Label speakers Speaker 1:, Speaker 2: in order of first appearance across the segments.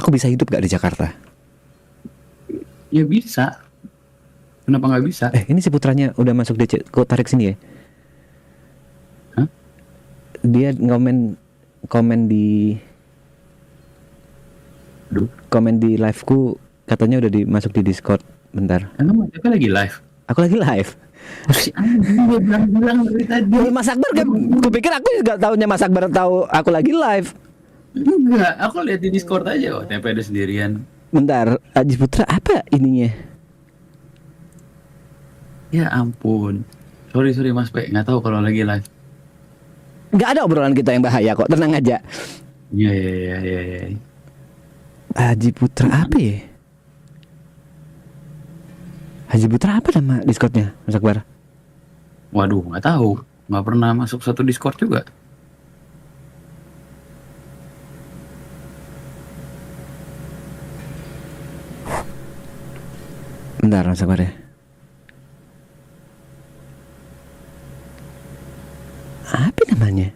Speaker 1: aku bisa hidup gak di Jakarta?
Speaker 2: Ya bisa. Kenapa nggak bisa?
Speaker 1: Ini si putranya udah masuk DC, kok tarik sini ya?
Speaker 2: Hah?
Speaker 1: Dia komen di
Speaker 2: Aduh,
Speaker 1: komen di liveku, katanya udah masuk di Discord. Bentar,
Speaker 2: emang mereka lagi live?
Speaker 1: aku lagi live.
Speaker 2: Si anjing dia bilang dari tadi.
Speaker 1: Mas Akbar kan, kupikir aku juga tahunya Mas Akbar tahu aku lagi live.
Speaker 2: Enggak, aku lihat di Discord aja. Oh, TP ada sendirian.
Speaker 1: Bentar, Aji Putra apa ininya?
Speaker 2: Ya ampun. Sorry Mas Pe, nggak tahu kalau lagi live.
Speaker 1: Gak ada obrolan kita yang bahaya kok, tenang aja.
Speaker 2: Iya.
Speaker 1: Haji Putra apa ya? Haji Putra apa nama Discordnya, Mas Akbar?
Speaker 2: Waduh, nggak tahu. Nggak pernah masuk satu Discord juga.
Speaker 1: Bentar, Mas Akbar ya. Apa namanya?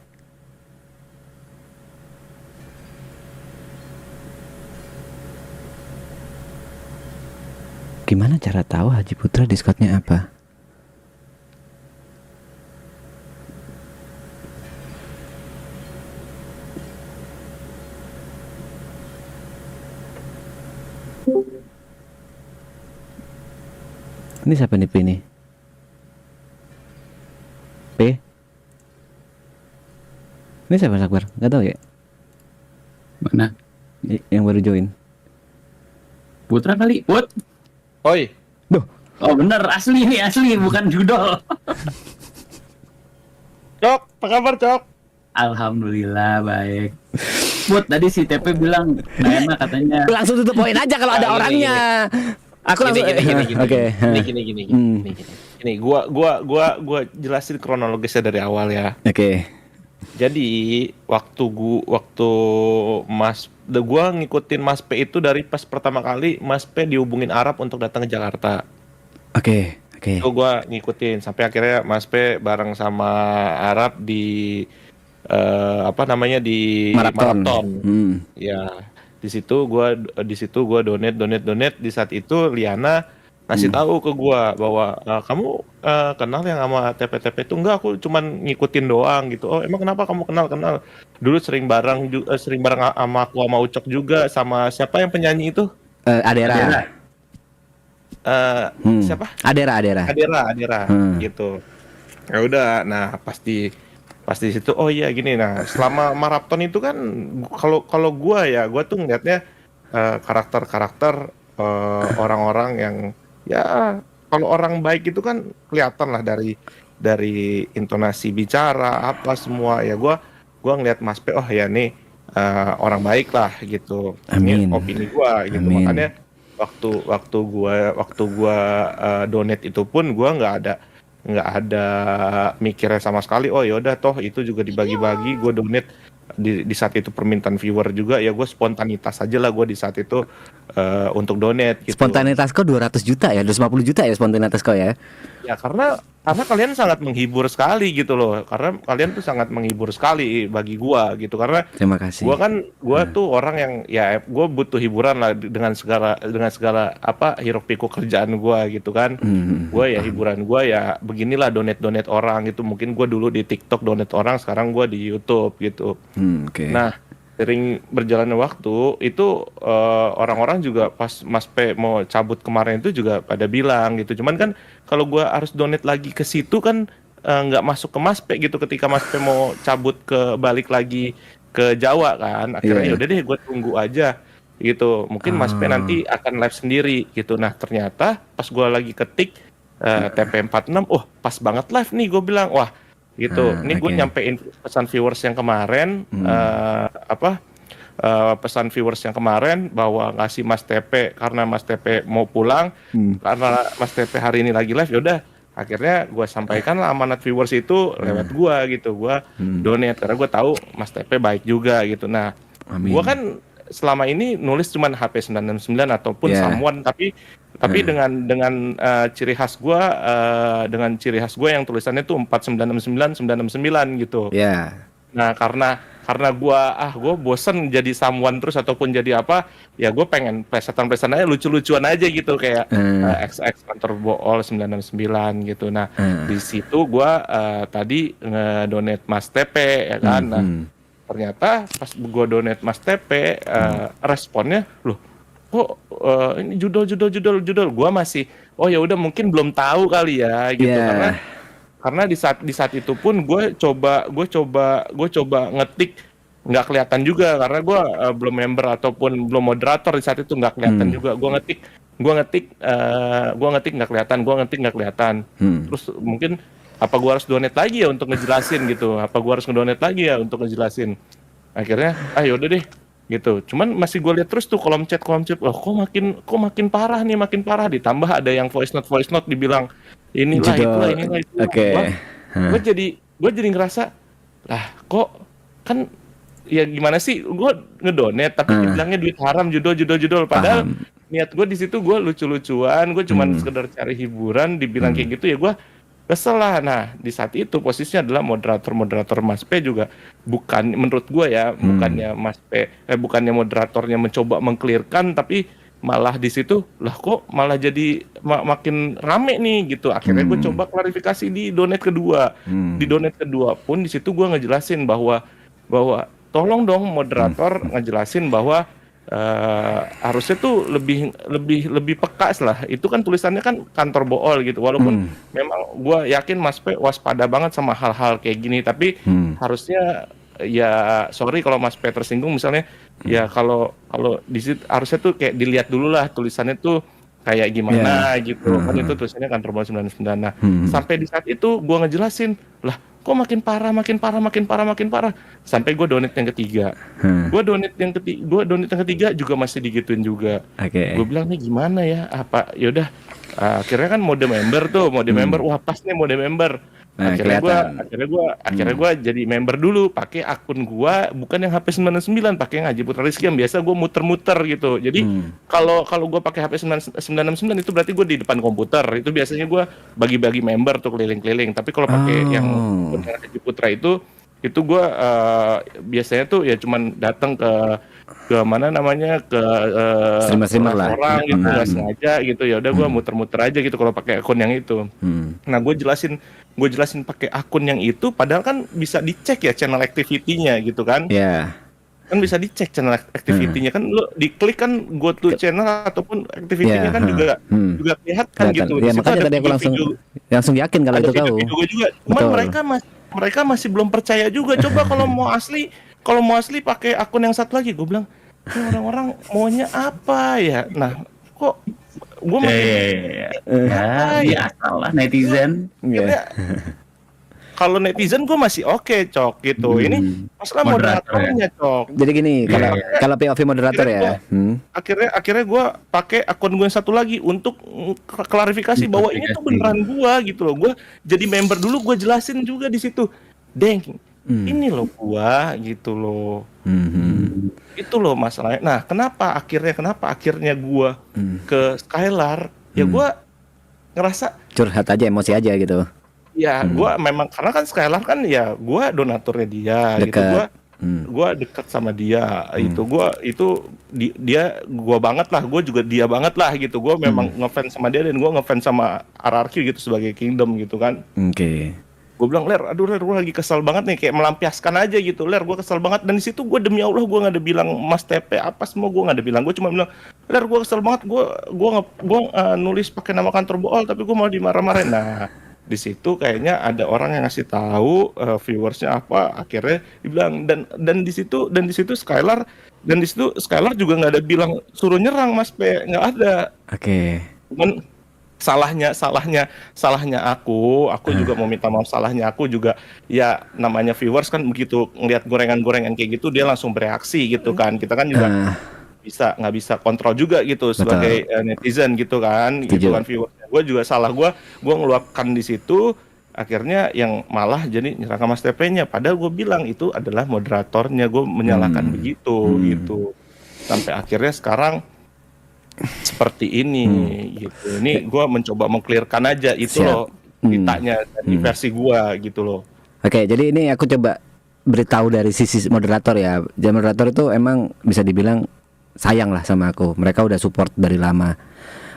Speaker 1: Gimana cara tahu Haji Putra Discordnya apa? Ini siapa nih P ini? P? Ini siapa Mas Akbar? Gak tahu ya?
Speaker 2: Mana?
Speaker 1: Yang baru join.
Speaker 2: Putra kali. What?
Speaker 3: Oi.
Speaker 1: Duh.
Speaker 2: Oh bener, asli bukan judol.
Speaker 3: Cok, apa kabar Cok?
Speaker 2: Alhamdulillah baik. Put, tadi si TP bilang nggak enak katanya.
Speaker 1: Langsung tutup poin aja kalau ada orangnya. Aku langsung Oke.
Speaker 3: Gini, gua jelasin kronologisnya dari awal ya.
Speaker 1: Oke.
Speaker 3: Jadi waktu gua ngikutin Mas P itu dari pas pertama kali Mas P dihubungin Arab untuk datang ke Jakarta.
Speaker 1: Oke.
Speaker 3: Itu gua ngikutin sampai akhirnya Mas P bareng sama Arab di di Marathon. Ya, di situ gua donate. Di saat itu Liana ngasih tahu ke gua bahwa kamu kenal yang sama TP-TP itu? Enggak, aku cuman ngikutin doang gitu. Oh, emang kenapa kamu kenal? Dulu sering bareng sama aku sama Ucok juga, sama siapa yang penyanyi itu?
Speaker 1: Adera.
Speaker 3: Siapa?
Speaker 1: Adera.
Speaker 3: Gitu. Ya udah, nah pasti di situ oh iya gini. Nah, selama maraton itu kan kalau gua tuh ngeliatnya karakter orang-orang yang ya kalau orang baik itu kan kelihatan lah dari intonasi bicara apa semua ya. Gua ngeliat Mas P, oh ya nih orang baik lah gitu.
Speaker 1: Amin.
Speaker 3: Ini opini gua gitu.
Speaker 1: Amin.
Speaker 3: Makanya waktu gua donate itu pun gua nggak ada mikirnya sama sekali. Oh yaudah toh itu juga dibagi-bagi. Gue donate di saat itu permintaan viewer juga ya, gue spontanitas aja lah gue di saat itu untuk donate gitu.
Speaker 1: Spontanitas kau 200 juta ya, 250 juta ya spontanitas kau ya?
Speaker 3: Ya karena kalian sangat menghibur sekali gitu loh. Karena kalian tuh sangat menghibur sekali bagi gua gitu. Karena
Speaker 1: terima kasih.
Speaker 3: Gua tuh orang yang ya gua butuh hiburan lah dengan segala hiruk pikuk kerjaan gua gitu kan. Gua ya hiburan gua ya beginilah donate orang gitu. Mungkin gua dulu di TikTok donate orang, sekarang gua di YouTube gitu.
Speaker 1: Okay.
Speaker 3: Nah, sering berjalannya waktu itu orang-orang juga pas Mas P mau cabut kemarin itu juga pada bilang gitu. Cuman kan kalau gua harus donate lagi ke situ kan nggak masuk ke Mas P gitu ketika Mas P mau cabut balik lagi ke Jawa kan. Akhirnya yaudah deh gue tunggu aja gitu. Mungkin Mas P nanti akan live sendiri gitu. Nah, ternyata pas gua lagi ketik TP46, oh pas banget live nih, gue bilang wah gitu. Ini gue nyampein pesan viewers yang kemarin pesan viewers yang kemarin bahwa ngasih Mas TP karena Mas TP mau pulang, karena Mas TP hari ini lagi live, yaudah akhirnya gue sampaikan lah amanat viewers itu lewat gue gitu. Gue donate karena gue tahu Mas TP baik juga gitu. Nah, gue kan selama ini nulis cuman HP 969 ataupun someone, tapi dengan ciri khas gue yang tulisannya tuh 4969 969 gitu. Nah, karena gue bosen jadi someone terus ataupun jadi apa, ya gue pengen plesetan-plesetan aja, lucu-lucuan aja gitu kayak XX kantor bool 969 gitu. Nah, di situ gue tadi ngedonate Mas TP ya kan. Nah, ternyata pas gue donate Mas TP responnya loh kok ini judul gue masih oh ya udah mungkin belum tahu kali ya gitu karena di saat itu pun gue coba ngetik nggak kelihatan juga karena gue belum member ataupun belum moderator di saat itu nggak kelihatan juga gue ngetik nggak kelihatan terus mungkin apa gue harus donate lagi ya untuk ngejelasin gitu akhirnya yaudah deh gitu cuman masih gue lihat terus tuh kolom chat oh kok makin parah ditambah ada yang voice note dibilang inilah itulah gue jadi ngerasa lah kok kan ya gimana sih gue ngedonate tapi dibilangnya duit haram judul padahal niat gue di situ gue lucu-lucuan gue cuman sekedar cari hiburan dibilang kayak gitu ya gue kesel lah. Nah di saat itu posisinya adalah moderator Mas P juga bukan menurut gue ya bukannya moderatornya mencoba mengclearkan tapi malah di situ lah kok malah jadi makin rame nih gitu akhirnya gue coba klarifikasi di donate kedua pun di situ gue ngejelasin bahwa tolong dong moderator ngejelasin bahwa harusnya tuh lebih peka lah itu kan tulisannya kan kantor bool gitu walaupun memang gue yakin Mas P waspada banget sama hal-hal kayak gini tapi harusnya ya sorry kalau Mas P tersinggung misalnya ya kalau di situ harusnya tuh kayak dilihat dulu lah tulisannya tuh kayak gimana gitu kan itu tulisannya kantor bool 99 nah sampai di saat itu gue ngejelasin lah kok makin parah sampai gue donate yang ketiga gue donate yang ketiga juga masih digituin juga gue bilang nih gimana ya apa yaudah akhirnya kan mode member wah pas nih mode member akhirnya gue jadi member dulu pakai akun gue bukan yang HP 99 pakai yang Haji Putra Rizky yang biasa gue muter-muter gitu jadi kalau gue pakai HP 969 itu berarti gue di depan komputer itu biasanya gue bagi-bagi member tuh keliling-keliling tapi kalau pakai yang Haji Putra itu gue biasanya tuh ya cuman datang ke mana namanya ke
Speaker 1: streamer lah
Speaker 3: orang gitu nggak sengaja gitu ya udah gue muter-muter aja gitu kalau pakai akun yang itu nah gue jelasin pakai akun yang itu padahal kan bisa dicek ya channel activity-nya gitu kan kan bisa dicek channel activity-nya kan lo diklik kan go to channel ataupun activity-nya kan juga kelihatan gitu
Speaker 1: ya makanya tadi aku langsung yakin kalau itu kau
Speaker 3: juga cuman mereka masih belum percaya juga coba kalau mau asli pakai akun yang satu lagi gue bilang orang-orang maunya apa ya nah kok gue
Speaker 2: biasalah netizen
Speaker 3: kalau netizen gue masih oke cok gitu ini masalah moderatornya cok
Speaker 1: jadi gini kalau POV moderator ya
Speaker 3: akhirnya gue pakai akun gue yang satu lagi untuk klarifikasi bahwa ini tuh beneran gue gitu loh gue jadi member dulu gue jelasin juga di situ deng ini loh gua gitu loh itu loh masalahnya nah kenapa akhirnya gua ke Skylar ya gua ngerasa
Speaker 1: curhat aja emosi aja gitu
Speaker 3: ya gua memang karena kan Skylar kan ya gua donaturnya dia gitu gua dekat sama dia dia gua banget lah gua juga dia banget lah gitu gua memang ngefans sama dia dan gua ngefans sama RRQ gitu sebagai Kingdom gitu kan gue bilang Ler gue lagi kesel banget nih kayak melampiaskan aja gitu Ler gue kesel banget dan di situ gue demi Allah gue nggak ada bilang Mas TP apa semua gue nggak ada bilang gue cuma bilang Ler gue kesel banget gue nulis pakai nama kantor bool tapi gue mau dimarah-marahin nah di situ kayaknya ada orang yang ngasih tahu viewersnya apa akhirnya dibilang dan di situ Skylar juga nggak ada bilang suruh nyerang Mas P nggak ada cuman salahnya aku juga mau minta maaf salahnya aku juga ya namanya viewers kan begitu ngelihat gorengan-gorengan kayak gitu dia langsung bereaksi gitu kan kita kan juga nggak bisa kontrol juga gitu sebagai netizen gitu kan gitu kan viewers gue juga salah gue ngeluapkan di situ akhirnya yang malah jadi nyerang Mas TP-nya padahal gue bilang itu adalah moderatornya gue menyalahkan begitu gitu sampai akhirnya sekarang seperti ini gitu. Ini gue mencoba mengclearkan aja itu loh ceritanya dari versi gue gitu loh.
Speaker 1: Oke, jadi ini aku coba beritahu dari sisi moderator ya. Dan moderator itu emang bisa dibilang sayang lah sama aku. Mereka udah support dari lama.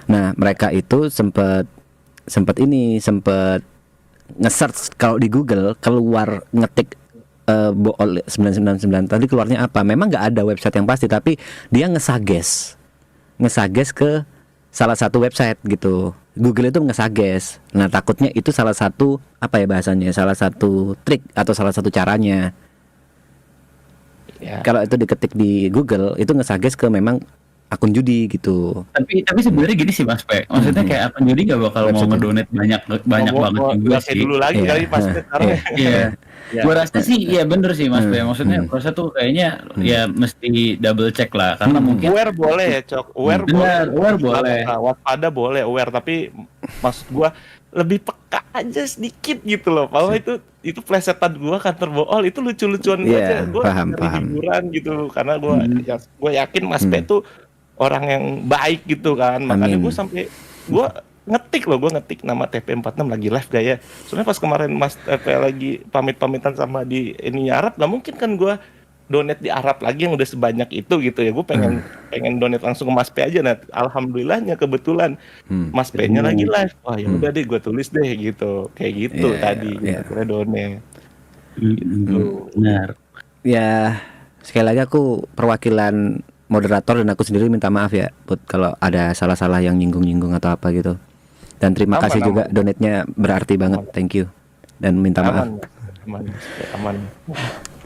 Speaker 1: Nah, mereka itu sempet nge-search kalau di Google keluar ngetik Bool 999 tadi keluarnya apa? Memang nggak ada website yang pasti, tapi dia ngesuggest ke salah satu website gitu. Google itu ngesuggest. Nah, takutnya itu salah satu apa ya bahasanya? Salah satu trik atau salah satu caranya.
Speaker 3: Ya.
Speaker 1: Kalau itu diketik di Google, itu ngesuggest ke memang akun judi gitu.
Speaker 2: Tapi sebenarnya gini sih Mas Pe. Maksudnya kayak akun judi gak bakal mau ngedonate banyak banget juga sih.
Speaker 3: Dulu lagi
Speaker 1: Iya.
Speaker 3: kali pas sekarang.
Speaker 2: Iya.
Speaker 3: Ya.
Speaker 2: Gue rasa sih iya bener sih Mas Pe. Maksudnya gue rasa tuh kayaknya ya mesti double check lah karena mungkin
Speaker 3: Aware boleh ya, Cok. Aware
Speaker 2: Benar,
Speaker 3: boleh.
Speaker 2: aware boleh.
Speaker 3: Waspada boleh, aware, tapi maksud gua lebih peka aja sedikit gitu loh. Bahwa itu plesetan gua kantor Bool itu lucu-lucuan
Speaker 1: Iya,
Speaker 3: aja. Gua
Speaker 1: paham.
Speaker 3: cari hiburan gitu karena gua yakin Mas P tuh orang yang baik gitu kan. Makanya
Speaker 1: Amin.
Speaker 3: gua ngetik nama TP46 lagi live gak ya. Soalnya pas kemarin Mas TP lagi pamit-pamitan sama di ini Arab, nggak mungkin kan gua donate di Arab lagi yang udah sebanyak itu gitu ya. Gue pengen donate langsung ke Mas P aja. Nah, alhamdulillahnya kebetulan Mas P-nya lagi live. Wah, ya udah deh gue tulis deh gitu. Kayak gitu
Speaker 1: Iya,
Speaker 3: tadi
Speaker 1: iya.
Speaker 3: akhirnya donate.
Speaker 2: benar.
Speaker 1: Ya, sekali lagi aku perwakilan moderator dan aku sendiri minta maaf ya, Put, kalau ada salah-salah yang nyinggung-nyinggung atau apa gitu. Dan terima
Speaker 3: Aman,
Speaker 1: kasih
Speaker 3: aman.
Speaker 1: juga donate-nya berarti banget. Thank you. Dan minta maaf.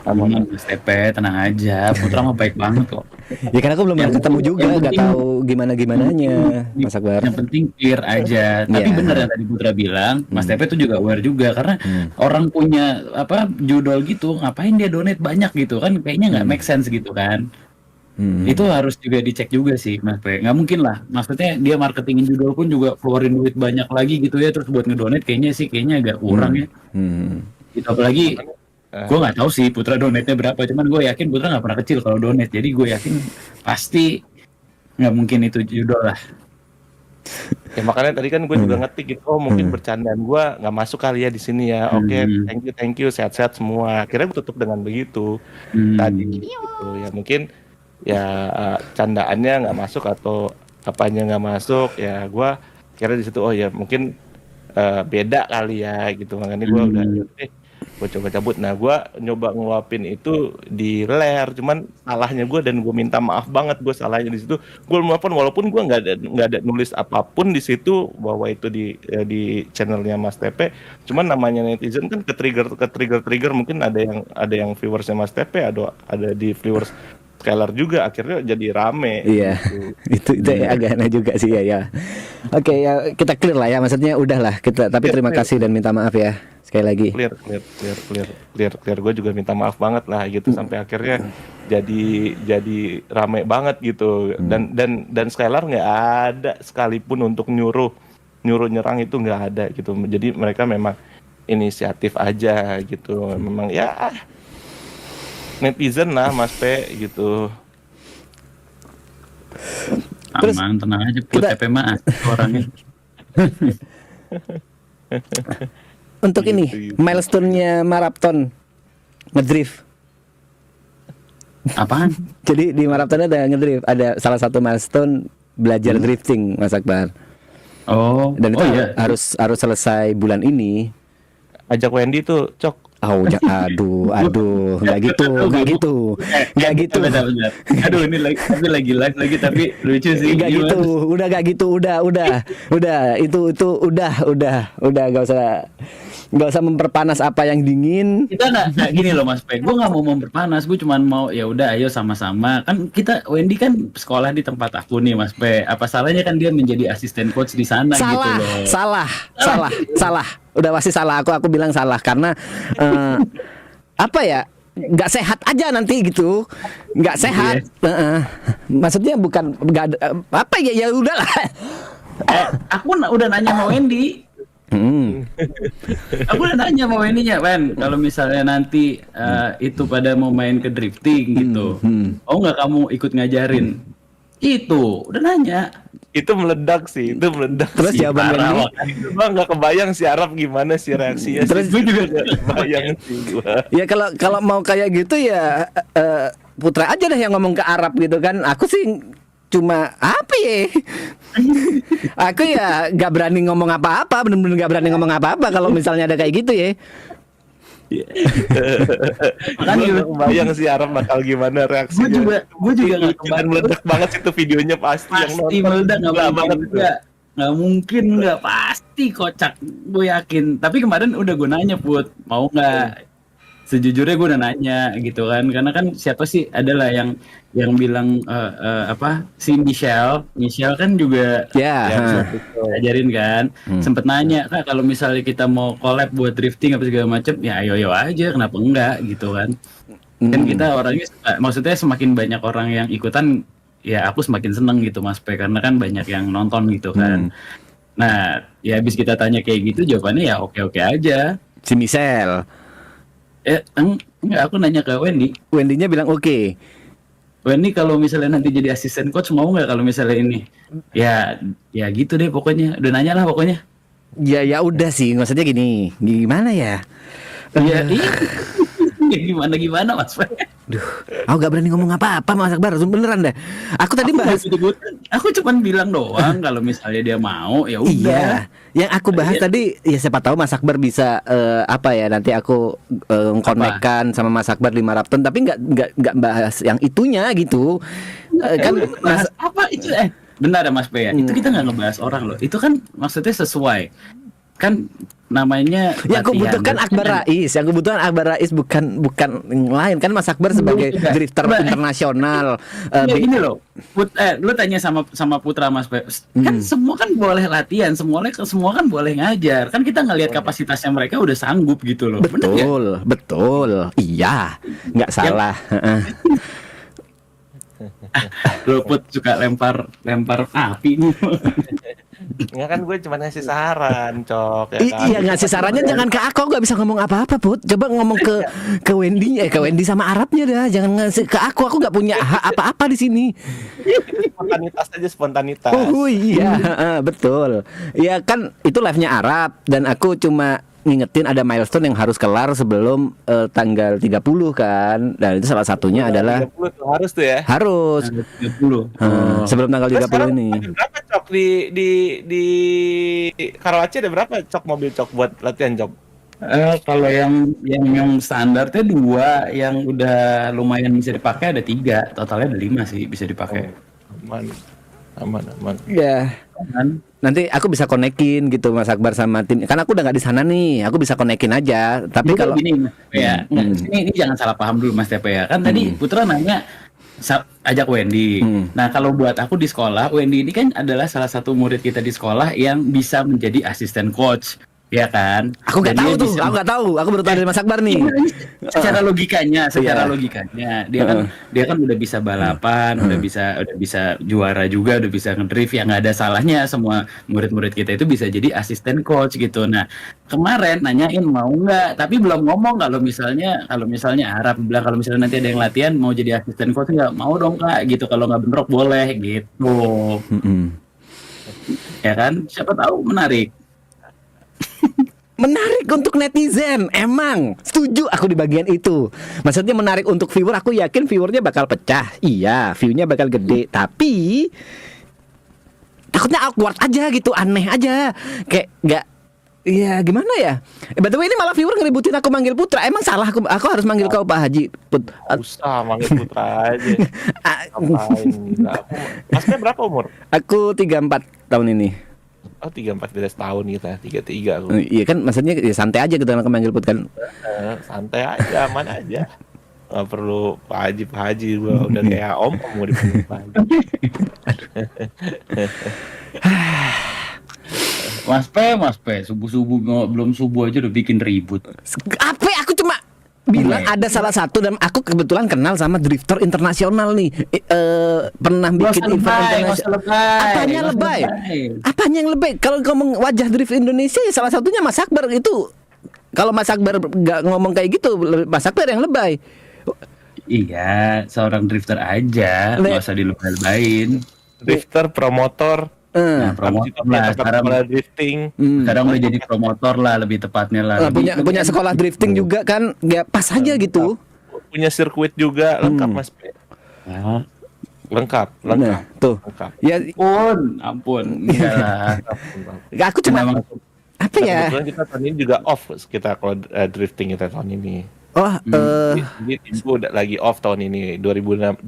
Speaker 2: Aman Mas Tepe, tenang aja. Putra mah baik banget kok.
Speaker 1: Ya kan aku belum pernah ketemu juga,
Speaker 2: yang
Speaker 1: nggak
Speaker 2: penting-
Speaker 1: tahu gimana-gimananya, Mas Akbar.
Speaker 2: Yang penting clear aja. Tapi
Speaker 1: Iya.
Speaker 2: bener yang tadi Putra bilang, Mas Tepe tuh juga aware juga karena orang punya judol gitu, ngapain dia donate banyak gitu kan? Kayaknya nggak make sense gitu kan? Itu harus juga dicek juga sih, Mas Tepe. Nggak mungkin lah. Maksudnya dia marketingin judol pun juga keluarin duit banyak lagi gitu ya, terus buat ngedonate kayaknya agak kurang ya. Gitu, apalagi gue nggak tahu sih Putra donate-nya berapa, cuman gue yakin Putra nggak pernah kecil kalau donate, jadi gue yakin pasti nggak mungkin itu judol lah.
Speaker 3: Ya makanya tadi kan gue juga ngetik gitu. Oh, mungkin bercandaan gue nggak masuk kali ya di sini ya. Oke, thank you, sehat-sehat semua. Akhirnya gue tutup dengan begitu. Tadi gitu. Ya mungkin ya candaannya nggak masuk atau apanya nggak masuk. Ya gue kira di situ oh ya mungkin beda kali ya gitu. Makanya gue udah gue coba cabut. Nah, gue nyoba ngeluapin itu di ler, cuman salahnya gue dan gue minta maaf banget gue salahnya di situ. Gue ngeluapin walaupun gue nggak ada nulis apapun di situ bahwa itu di channelnya Mas TP. Cuman namanya netizen kan ke trigger mungkin ada yang viewersnya Mas TP, ada di viewers Skylar juga, akhirnya jadi rame.
Speaker 1: Iya,
Speaker 3: gitu.
Speaker 1: itu agak aneh juga sih ya. Oke ya, kita clear lah ya, maksudnya udahlah kita. Tapi terima kasih dan minta maaf ya sekali lagi.
Speaker 3: Clear. Gue juga minta maaf banget lah gitu sampai akhirnya jadi rame banget gitu. Dan Skylar nggak ada sekalipun untuk nyuruh nyerang itu nggak ada gitu. Jadi mereka memang inisiatif aja gitu. Memang ya netizen lah Mas P gitu.
Speaker 1: Terus
Speaker 2: Aman, tenang aja Putra TP mah orangnya.
Speaker 1: Untuk ini milestone-nya maraton ngedrift.
Speaker 2: Apaan?
Speaker 1: Jadi di maraton ada ngedrift, ada salah satu milestone belajar drifting, Mas Akbar.
Speaker 2: Oh,
Speaker 1: Dan itu
Speaker 2: iya.
Speaker 1: harus selesai bulan ini.
Speaker 3: Ajak Wendy tuh, Cok.
Speaker 1: Aduh, nggak gitu.
Speaker 2: Bentar. Aduh, ini lagi live lagi tapi lucu sih.
Speaker 1: Nggak
Speaker 2: Gimana?
Speaker 1: gitu, nggak gitu, udah, itu udah, nggak usah memperpanas apa yang dingin.
Speaker 2: Kita nggak gini loh Mas Pe, gue nggak mau memperpanas, gue cuma mau ya udah ayo sama-sama kan kita Wendy kan sekolah di tempat aku nih Mas Pe, apa salahnya kan dia menjadi asisten coach di sana gitu loh.
Speaker 1: Salah. Udah pasti salah. Aku bilang salah karena apa ya? Nggak sehat aja nanti gitu. Nggak sehat. Maksudnya bukan nggak ada apa ya udahlah.
Speaker 2: Aku udah nanya sama Wendy. Aku udah nanya sama Wendy-nya Wen, kalau misalnya nanti itu pada mau main ke drifting gitu, nggak kamu ikut ngajarin? Itu udah nanya.
Speaker 3: itu meledak sih, itu meledak
Speaker 1: Terus
Speaker 3: sih.
Speaker 1: jawaban
Speaker 3: Parah,
Speaker 1: Wendy?
Speaker 3: Gua nggak kebayang si Arab gimana sih reaksinya.
Speaker 1: Terus
Speaker 3: gue juga nggak kebayang sih gua.
Speaker 1: Ya kalau mau kayak gitu ya Putra aja deh yang ngomong ke Arab gitu kan. Aku sih cuma apa ya? Aku ya nggak berani ngomong apa-apa, bener-bener nggak berani ngomong apa-apa kalau misalnya ada kayak gitu ya.
Speaker 2: Kan
Speaker 3: Gue nggak kebayang si Arab bakal gimana reaksinya.
Speaker 2: gue juga nggak
Speaker 3: Dan
Speaker 2: kebayang.
Speaker 3: meledak banget sih itu videonya pasti yang
Speaker 2: Pasti
Speaker 3: nonton
Speaker 2: meledak,
Speaker 3: gila banget itu.
Speaker 2: nggak mungkin nggak, pasti kocak, gue yakin. Tapi kemarin udah gue nanya Put, mau nggak? Sejujurnya gue udah nanya gitu kan, karena kan siapa sih adalah yang bilang apa si Michelle kan juga
Speaker 1: Ya.
Speaker 3: Ya,
Speaker 1: ha.
Speaker 2: ajarin kan, sempet nanya Kak kalau misalnya kita mau collab buat drifting apa segala macem, ya ayo aja, kenapa enggak gitu kan. Kan kita orangnya maksudnya semakin banyak orang yang ikutan, ya aku semakin seneng gitu Mas P, karena kan banyak yang nonton gitu kan. Nah ya habis kita tanya kayak gitu, jawabannya ya oke aja.
Speaker 1: Si Michelle.
Speaker 2: Enggak, aku nanya ke Wendy.
Speaker 1: Wendy-nya bilang oke.
Speaker 2: Wendy kalau misalnya nanti jadi asisten coach mau nggak kalau misalnya ini? Ya gitu deh pokoknya. Udah nanya lah pokoknya.
Speaker 1: Ya udah sih, maksudnya gimana ya?
Speaker 2: Iya. Gimana Mas?
Speaker 1: Duh, aku gak berani ngomong apa-apa Mas Akbar, beneran dah. Aku tadi bahas.
Speaker 2: Aku cuman bilang doang kalau misalnya dia mau, ya udah.
Speaker 1: Iya, yang aku bahas tadi ya siapa tahu Mas Akbar bisa apa ya, nanti aku konekkan sama Mas Akbar di Marathon, tapi nggak bahas yang itunya gitu. Kan
Speaker 2: Bahas apa itu? Benar ya Mas P ya. Itu kita nggak ngebahas orang loh. Itu kan maksudnya sesuai. Kan namanya
Speaker 1: yang aku
Speaker 2: latihan.
Speaker 1: butuhkan Akbar Rais, yang aku butuhkan Akbar Rais bukan yang lain kan. Mas Akbar sebagai drifter internasional.
Speaker 2: Ya gini loh, lu tanya sama Putra Mas P. Kan semua kan boleh latihan, semua kan boleh ngajar. Kan kita ngelihat kapasitasnya mereka udah sanggup gitu loh. Bener nggak?
Speaker 1: Betul, iya, nggak salah.
Speaker 2: Lo Put suka lempar api nih.
Speaker 3: Enggak kan gue cuma ngasih saran, Cok. Ya kan?
Speaker 1: Iya, ngasih sarannya jangan ke aku nggak bisa ngomong apa-apa Put. Coba ngomong ke Wendy, ke Wendy sama Arabnya dah. Jangan ngasih ke aku nggak punya hak apa-apa di sini.
Speaker 3: Spontanitas aja, spontanitas.
Speaker 1: Oh iya, betul. Ya kan itu live-nya Arab dan aku cuma ngingetin ada milestone yang harus kelar sebelum tanggal 30 kan. Dan itu salah satunya adalah
Speaker 3: 30 tuh harus tuh ya.
Speaker 1: harus
Speaker 2: 30.
Speaker 1: sebelum tanggal 30 ini.
Speaker 3: Ada berapa Cok di Karawaci, ada berapa Cok mobil Cok buat latihan Cok?
Speaker 2: Kalau yang standarnya 2, yang udah lumayan bisa dipakai ada 3, totalnya ada 5 sih bisa dipakai. Aman.
Speaker 1: Ya.
Speaker 2: Kan?
Speaker 1: Nanti aku bisa konekin gitu Mas Akbar sama tim. Kan aku udah nggak di sana nih. Aku bisa konekin aja. Tapi kalau
Speaker 2: gini Mas Tepe ya, ini jangan salah paham dulu Mas Tepe ya. Kan tadi Putra nanya ajak Wendy. Nah, kalau buat aku di sekolah, Wendy ini kan adalah salah satu murid kita di sekolah yang bisa menjadi asisten coach. Ya kan?
Speaker 1: aku nggak tahu tuh, aku nggak tahu. Aku baru tahu dari Mas Akbar nih.
Speaker 2: Secara logikanya, dia kan udah bisa balapan, udah bisa juara juga, udah bisa ngedrift. Ya nggak ada salahnya semua murid-murid kita itu bisa jadi asisten coach gitu. Nah, kemarin nanyain mau nggak, tapi belum ngomong kalau misalnya Arab bilang kalau misalnya nanti ada yang latihan mau jadi asisten coach, nggak mau dong Kak gitu. Kalau nggak bentrok boleh gitu. Ya kan? Siapa tahu menarik.
Speaker 1: Menarik untuk netizen, emang setuju aku di bagian itu. Maksudnya menarik untuk viewer, aku yakin viewernya bakal pecah. Iya, viewnya bakal gede, tapi takutnya awkward aja gitu, aneh aja. Kayak nggak, ya gimana ya? By the way, ini malah viewer ngeributin aku manggil Putra. Emang salah aku harus manggil kau Pak Haji Put.
Speaker 3: Usah manggil Putra aja. Ngapain? Masnya berapa umur?
Speaker 1: Aku 34 tahun ini.
Speaker 3: Oh 34 tahun kita, 33 aku.
Speaker 1: Iya kan, maksudnya ya santai aja gitu kalau manggil Put kan.
Speaker 3: Santai aja, aman aja. Gak perlu Pak Haji gua udah kayak om mau dipanggil Pak Haji.
Speaker 2: Mas P, subuh-subuh belum subuh aja udah bikin ribut.
Speaker 1: Apa? Aku cuma bilang ada salah satu, dan aku kebetulan kenal sama drifter internasional nih. Pernah bikin event internasional. Apanya lebay? Apanya yang lebay? Kalau ngomong wajah drift Indonesia ya salah satunya Mas Akbar itu. Kalau Mas Akbar nggak ngomong kayak gitu, Mas Akbar yang lebay.
Speaker 2: Iya, seorang drifter aja, nggak usah dilebay-lebayin.
Speaker 3: Drifter, promotor,
Speaker 2: Nah,
Speaker 3: Habis itu
Speaker 2: promotor
Speaker 3: punya
Speaker 2: lah
Speaker 3: tempat
Speaker 2: sekarang.
Speaker 3: sekolah drifting.
Speaker 2: Sekarang udah jadi promotor lah lebih tepatnya lah.
Speaker 1: punya sekolah drifting juga kan, ya pas aja gitu.
Speaker 3: Punya sirkuit juga, lengkap Mas P.
Speaker 2: Ya.
Speaker 3: Lengkap.
Speaker 1: Nah, tuh.
Speaker 3: Lengkap.
Speaker 1: Ya,
Speaker 2: Ampun, enggak lah.
Speaker 1: aku cuma
Speaker 2: Emang
Speaker 1: apa ya?
Speaker 3: Kebetulan kita tahun ini juga off kita kalau drifting kita tahun ini.
Speaker 1: Oh,
Speaker 3: Jadi timku udah lagi off tahun ini 2026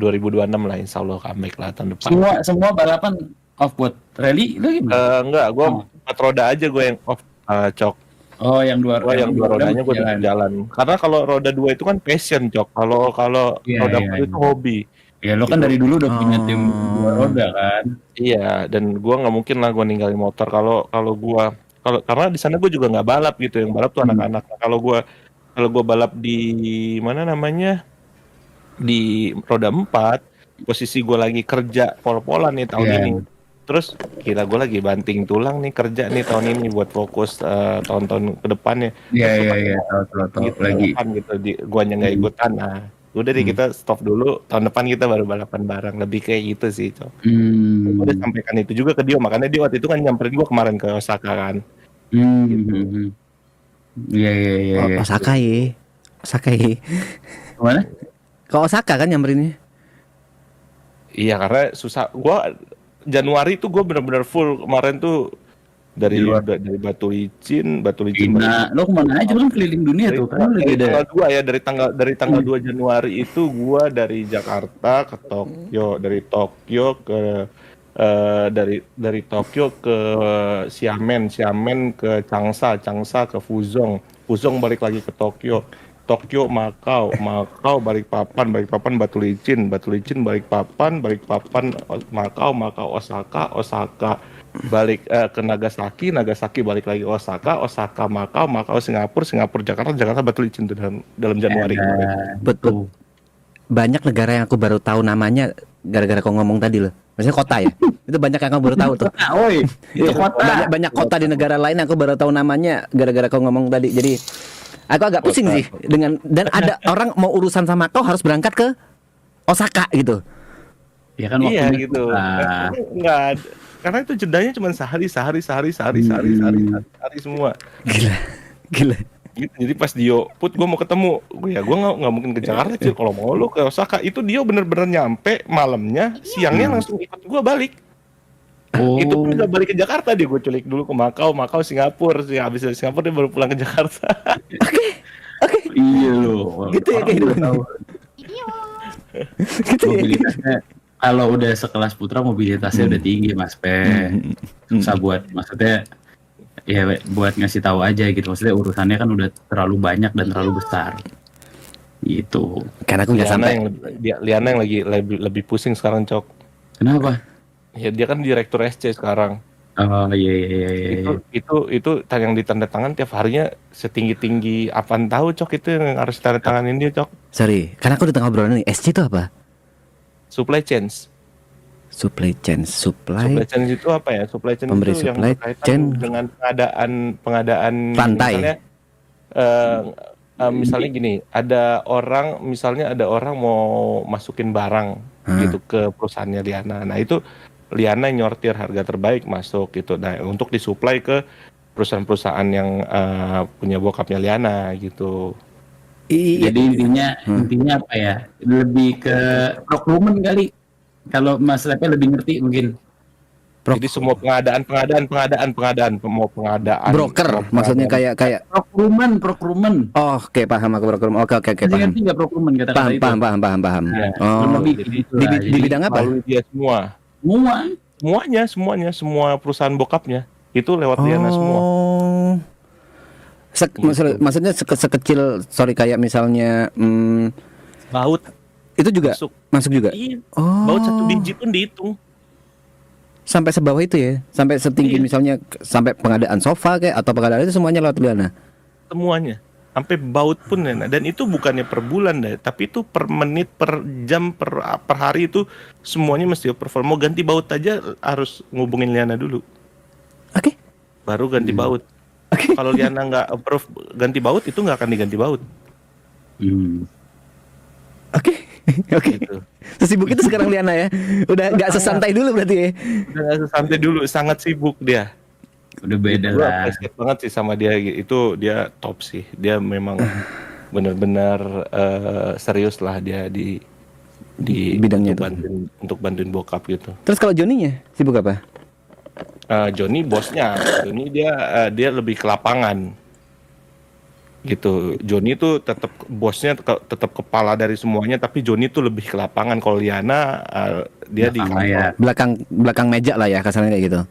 Speaker 3: lah, insya Allah comeback lah tahun depan.
Speaker 2: semua balapan off buat rally lu gimana?
Speaker 3: Enggak, gue 4 roda aja gue yang off, Cok.
Speaker 2: Oh, yang dua
Speaker 3: Gue yang 2 rodanya gue tetap jalan. Karena kalau roda 2 itu kan passion, Cok. Kalau
Speaker 2: Iya,
Speaker 3: roda
Speaker 2: iya,
Speaker 3: 4 itu hobi.
Speaker 2: Ya lo kan dari dulu udah punya tim dua roda kan.
Speaker 3: Iya, dan gue nggak mungkin lah gue ninggalin motor kalau gue karena di sana gue juga nggak balap gitu, yang balap tuh anak-anak. Nah, kalau gue balap di mana namanya, di roda 4, posisi gue lagi kerja pol-polan nih tahun
Speaker 2: Iya.
Speaker 3: ini. Terus gila, gue lagi banting tulang nih kerja nih tahun ini buat fokus tahun-tahun ke depannya.
Speaker 2: Iya, tahu
Speaker 3: Gitu,
Speaker 2: lagi.
Speaker 3: balapan gitu, guanya nggak ikutan. Nah, udah deh kita stop dulu, tahun depan kita baru balapan bareng, lebih kayak gitu sih, Cok. Gue udah sampaikan itu juga ke dia, makanya dia waktu itu kan nyamperin gue kemarin ke Osaka kan.
Speaker 2: Iya.
Speaker 1: Osaka ya.
Speaker 2: Kemana?
Speaker 1: Ke Osaka kan nyamberinnya.
Speaker 3: Iya, karena susah. Gua Januari tuh gue benar-benar full kemarin tuh dari
Speaker 2: Di luar.
Speaker 3: dari Batu Licin.
Speaker 2: Cina. Lo kemana aja kan keliling dunia tuh kan lagi
Speaker 3: Dari
Speaker 2: ada.
Speaker 3: tanggal 2 ya, dari tanggal 2 Januari itu gua dari Jakarta ke Tokyo, dari Tokyo ke dari Tokyo ke Xiamen ke Changsa ke Fuzhou balik lagi ke Tokyo, Makau Balikpapan Batu Licin Balikpapan Makau Osaka balik ke Nagasaki balik lagi Osaka Makau Singapura Jakarta Batu Licin tuh dalam Januari kemarin.
Speaker 1: Betul. Banyak negara yang aku baru tahu namanya gara-gara kau ngomong tadi loh. Maksudnya kota ya. Itu banyak yang aku baru tahu tuh.
Speaker 2: Oi, itu
Speaker 1: Iya,
Speaker 2: kota.
Speaker 1: banyak kota di negara lain yang aku baru tahu namanya gara-gara kau ngomong tadi. Jadi aku agak pusing
Speaker 3: Kota.
Speaker 1: sih dan ada orang mau urusan sama kau harus berangkat ke Osaka gitu.
Speaker 2: Ya kan
Speaker 3: Iya
Speaker 2: waktunya
Speaker 3: gitu.
Speaker 2: susah.
Speaker 3: Enggak ada. Karena itu jedanya cuma sehari semua.
Speaker 1: Gila.
Speaker 3: Gitu. Jadi pas Dio, Put gue mau ketemu, gue nggak mungkin ke Jakarta sih. Kalau mau lu ke Osaka, itu Dio bener-bener nyampe malamnya, siangnya langsung ikut gue balik.
Speaker 2: Oh.
Speaker 3: Itu pun nggak balik ke Jakarta, dia gue culik dulu ke Makau, Singapura. Habis dari Singapura dia baru pulang ke Jakarta.
Speaker 1: Oke.
Speaker 2: Iya loh.
Speaker 1: Gitu ya
Speaker 2: Orang
Speaker 1: kehidupan.
Speaker 2: udah tahu.
Speaker 1: Gitu ya.
Speaker 2: Mobilitasnya kalau udah sekelas Putra mobilitasnya udah tinggi Mas Pe. Susah buat maksudnya ya buat ngasih tahu aja gitu. Maksudnya urusannya kan udah terlalu banyak dan terlalu besar. Gitu.
Speaker 1: Karena aku nggak sampai.
Speaker 3: Liana yang lagi lebih pusing sekarang, Cok.
Speaker 2: Kenapa?
Speaker 3: Ya dia kan direktur SC sekarang.
Speaker 2: Oh iya.
Speaker 3: Itu yang ditanda tangan tiap harinya setinggi apaan tahu, Cok, itu yang harus tanda tanganin dia, Cok.
Speaker 1: Sorry, karena aku di tengah obrolan nih. SC itu apa?
Speaker 3: Supply chains.
Speaker 1: Supply chain.
Speaker 3: Supply chain itu apa ya? Supply chain
Speaker 1: Pemberi
Speaker 3: itu yang
Speaker 1: supply
Speaker 3: berkaitan
Speaker 1: chain.
Speaker 3: dengan pengadaan
Speaker 1: Rantai.
Speaker 3: Misalnya gini, ada orang mau masukin barang gitu ke perusahaannya Liana. Nah, itu Liana nyortir harga terbaik masuk gitu. Nah, untuk disuplai ke perusahaan-perusahaan yang punya bokapnya Liana gitu.
Speaker 1: Iya.
Speaker 2: Jadi intinya apa ya? Lebih ke procurement kali. Kalau Mas Lepe lebih ngerti mungkin.
Speaker 3: Jadi semua pengadaan mau pengadaan
Speaker 1: Broker, maksudnya kayak.
Speaker 2: Procurement.
Speaker 1: Oh, oke, paham aku broker. Oke,
Speaker 2: Masih
Speaker 1: paham.
Speaker 2: ngerti nggak procurement kata-kata itu?
Speaker 1: Paham.
Speaker 2: Ya,
Speaker 1: Oh,
Speaker 2: lebih gitu lah.
Speaker 1: di bidang apa?
Speaker 3: melalui dia semua. Semua perusahaan bokapnya itu lewat Liana semua.
Speaker 1: Oh. Maksudnya sekecil, sorry, kayak misalnya
Speaker 3: Baut
Speaker 1: itu juga masuk juga.
Speaker 3: Iya.
Speaker 1: Oh.
Speaker 3: Baut 1 biji pun dihitung.
Speaker 1: Sampai sebawah itu ya, sampai setinggi
Speaker 3: Iya.
Speaker 1: misalnya sampai pengadaan sofa kayak atau pengadaan itu semuanya lewat Liana.
Speaker 3: Semuanya. Sampai baut pun ya. Dan itu bukannya per bulan deh, tapi itu per menit, per jam, per hari itu semuanya mesti approval. Mau ganti baut aja harus ngubungin Liana dulu.
Speaker 1: Oke.
Speaker 3: Baru ganti baut. Kalau Liana nggak approve ganti baut, itu nggak akan diganti baut.
Speaker 1: Oke. Oke.
Speaker 3: gitu.
Speaker 1: Sesibuk itu sekarang Liana ya. Udah nggak sesantai dulu berarti ya.
Speaker 3: Udah nggak sesantai dulu, sangat sibuk dia.
Speaker 2: Udah beda
Speaker 3: Gue
Speaker 2: lah.
Speaker 3: appreciate banget sih sama dia, itu dia top sih. Dia memang benar-benar serius lah dia di
Speaker 1: Bidangnya
Speaker 3: untuk
Speaker 1: itu.
Speaker 3: bantuin bokap gitu.
Speaker 1: Terus kalau Joninya sibuk apa?
Speaker 3: Joni bosnya, Joni dia lebih ke lapangan gitu. Joni tuh tetap bosnya, tetap kepala dari semuanya, tapi Joni tuh lebih ke lapangan. Kalau Liana dia di
Speaker 2: Belakang
Speaker 3: kantor.
Speaker 2: layar.
Speaker 1: Belakang meja lah ya kasarnya kayak gitu.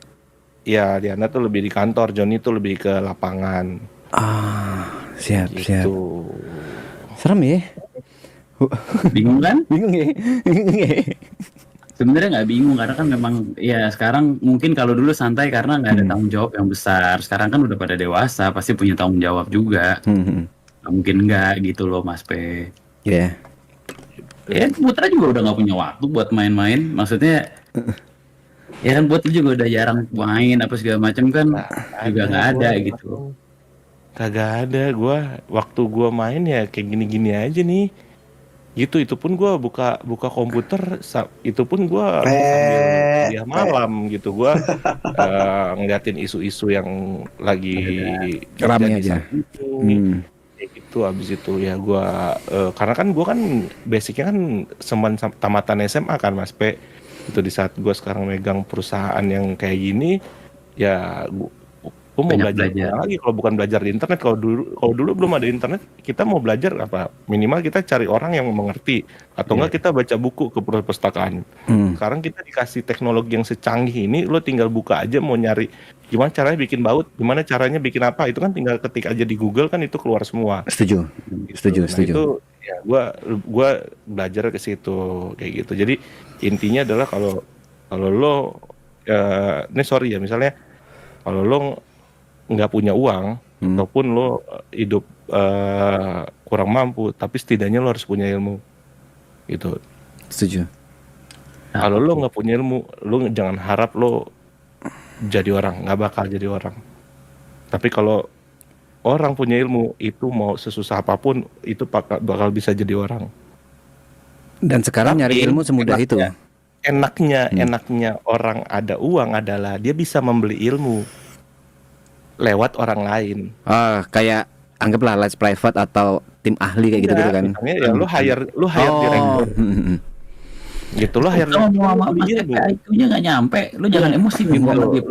Speaker 3: Ya, Liana tuh lebih di kantor, Joni tuh lebih ke lapangan
Speaker 1: Siap.
Speaker 3: gitu.
Speaker 1: Serem ya.
Speaker 2: Bingung kan?
Speaker 1: Bingung ya.
Speaker 2: Sebenarnya nggak bingung karena kan memang ya sekarang mungkin kalau dulu santai karena nggak ada tanggung jawab yang besar. Sekarang kan udah pada dewasa, pasti punya tanggung jawab juga. Nggak mungkin nggak gitu loh Mas P.
Speaker 1: Ya.
Speaker 2: Ya Putra juga udah nggak punya waktu buat main-main. Maksudnya ya kan Putra juga udah jarang main apa segala macam kan juga nggak ada gitu.
Speaker 3: Kagak ada, waktu gua main ya kayak gini-gini aja nih. Gitu, itu pun gua buka komputer, itu pun gua sambil kuliah malam gitu. Gua ngeliatin isu-isu yang lagi
Speaker 1: Rame
Speaker 3: terjadi
Speaker 1: aja.
Speaker 3: saat itu. Kayak gitu, habis itu ya gua karena kan gua kan basicnya kan tamatan SMA kan Mas P. Itu di saat gua sekarang megang perusahaan yang kayak gini, ya gua mau
Speaker 2: Banyak
Speaker 3: belajar
Speaker 2: belajar.
Speaker 3: apa lagi kalau bukan belajar di internet. Kalau dulu belum ada internet, kita mau belajar apa, minimal kita cari orang yang mengerti, atau enggak kita baca buku ke perpustakaan. Sekarang kita dikasih teknologi yang secanggih ini, lo tinggal buka aja, mau nyari gimana caranya bikin baut, gimana caranya bikin apa, itu kan tinggal ketik aja di Google, kan itu keluar semua.
Speaker 1: Setuju.
Speaker 3: Nah, itu ya gua belajar ke situ kayak gitu. Jadi intinya adalah kalau lo ini sorry ya, misalnya kalau lo nggak punya uang ataupun lo hidup kurang mampu, tapi setidaknya lo harus punya ilmu gitu.
Speaker 1: Setuju.
Speaker 3: Kalau lo nggak punya ilmu, lo jangan harap lo jadi orang, nggak bakal jadi orang. Tapi kalau orang punya ilmu, itu mau sesusah apapun itu bakal bisa jadi orang.
Speaker 1: Dan sekarang nyari
Speaker 3: Tapi
Speaker 1: ilmu semudah itu.
Speaker 3: enaknya orang ada uang adalah dia bisa membeli ilmu lewat orang lain.
Speaker 1: Kayak anggaplah les private atau tim ahli kayak gitu-gitu kan.
Speaker 3: Misalnya ya lu hire direktur gitu, lo hire
Speaker 2: Kalau mau sama Mas
Speaker 3: ilmu.
Speaker 2: P IQ-nya nggak nyampe, lu jangan emosi bingung lagi.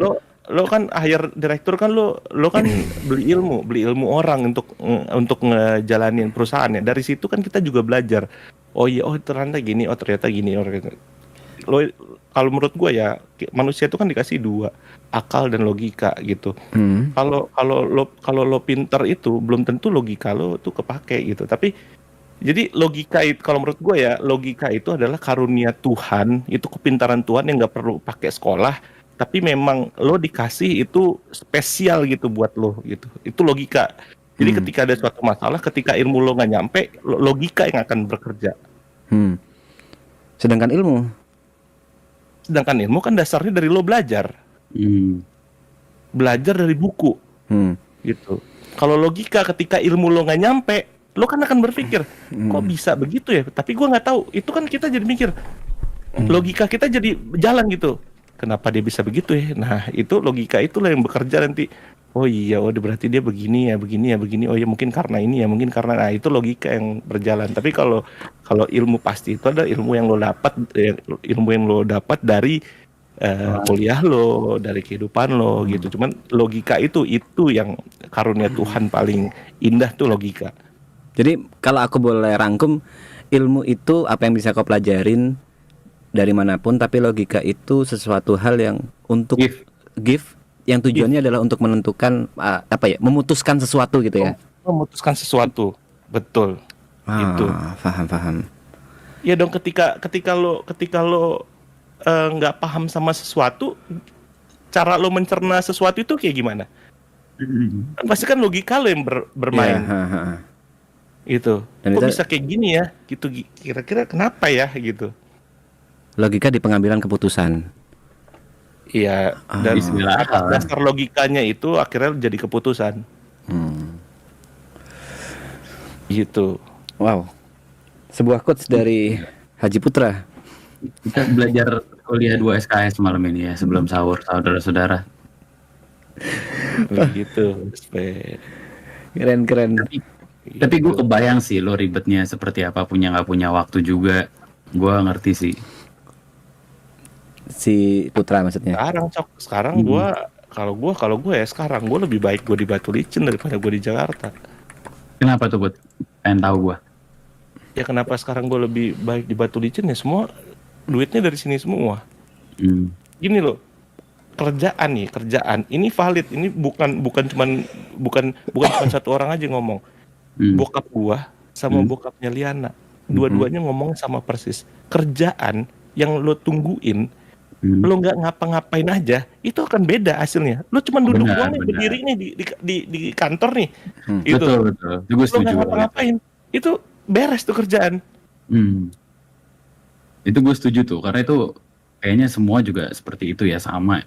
Speaker 3: Lo kan hire direktur kan, lo kan beli ilmu orang untuk ngejalanin perusahaannya. Dari situ kan kita juga belajar. Oh iya, ternyata gini, ternyata gini. Lo kalau menurut gua ya, manusia itu kan dikasih dua, akal dan logika gitu. Kalau lo pinter itu belum tentu logika lo tuh kepake gitu. Tapi jadi logika itu, kalau menurut gue ya, logika itu adalah karunia Tuhan, itu kepintaran Tuhan yang nggak perlu pakai sekolah, tapi memang lo dikasih itu spesial gitu buat lo gitu. Itu logika. Jadi ketika ada suatu masalah, ketika ilmu lo nggak nyampe, logika yang akan bekerja.
Speaker 1: Sedangkan ilmu
Speaker 3: kan dasarnya dari lo belajar dari buku gitu. Kalau logika, ketika ilmu lo nggak nyampe, lo kan akan berpikir, kok bisa begitu ya? Tapi gue nggak tahu. Itu kan kita jadi mikir, logika kita jadi jalan gitu. Kenapa dia bisa begitu ya? Nah, itu logika itulah yang bekerja nanti. Oh iya, berarti dia begini ya. Oh ya, mungkin karena ini ya, mungkin karena, nah itu logika yang berjalan. Tapi kalau ilmu pasti itu ada ilmu yang lo dapat dari kuliah lo, dari kehidupan lo gitu. Cuman logika itu yang karunia Tuhan paling indah tuh, logika.
Speaker 1: Jadi kalau aku boleh rangkum, ilmu itu apa yang bisa kau pelajarin dari manapun, tapi logika itu sesuatu hal yang untuk give yang tujuannya adalah untuk menentukan memutuskan sesuatu gitu ya.
Speaker 3: Memutuskan sesuatu, betul. Itu.
Speaker 1: Paham.
Speaker 3: Ya dong, ketika lo nggak paham sama sesuatu, cara lo mencerna sesuatu itu kayak gimana? Kan pasti kan logika lo yang bermain. Gitu. Dan kok bisa kayak gini ya? Gitu, kira-kira kenapa ya gitu?
Speaker 1: Logika di pengambilan keputusan.
Speaker 3: Iya, dan dasar logikanya itu akhirnya jadi keputusan. Gitu.
Speaker 1: Wow. Sebuah quotes dari Haji Putra.
Speaker 2: Kita belajar kuliah 2 SKS malam ini ya sebelum sahur, saudara-saudara.
Speaker 3: Begitu, respect.
Speaker 1: Keren.
Speaker 2: Tapi gue kebayang sih lo ribetnya seperti apa, nggak punya waktu juga. Gue ngerti sih.
Speaker 1: Si Putra maksudnya.
Speaker 3: Sekarang kalau gue ya sekarang gue lebih baik gue di Batu Licin daripada gue di Jakarta.
Speaker 2: Kenapa tuh, Bud? Pengen tahu gue.
Speaker 3: Ya kenapa sekarang gue lebih baik di Batu Licin ya semua duitnya dari sini semua. Gini loh, kerjaan ini valid, ini bukan cuman satu orang aja ngomong. Bokap gua sama bokapnya Liana, dua-duanya ngomong sama persis. Kerjaan yang lo tungguin, lo nggak ngapa-ngapain aja, itu akan beda hasilnya. Lo cuman duduk doang nih, berdiri nih di kantor nih, itu.
Speaker 2: Betul.
Speaker 3: Lo nggak ngapa-ngapain, itu beres tuh kerjaan.
Speaker 2: Itu gue setuju tuh, karena itu kayaknya semua juga seperti itu ya, sama.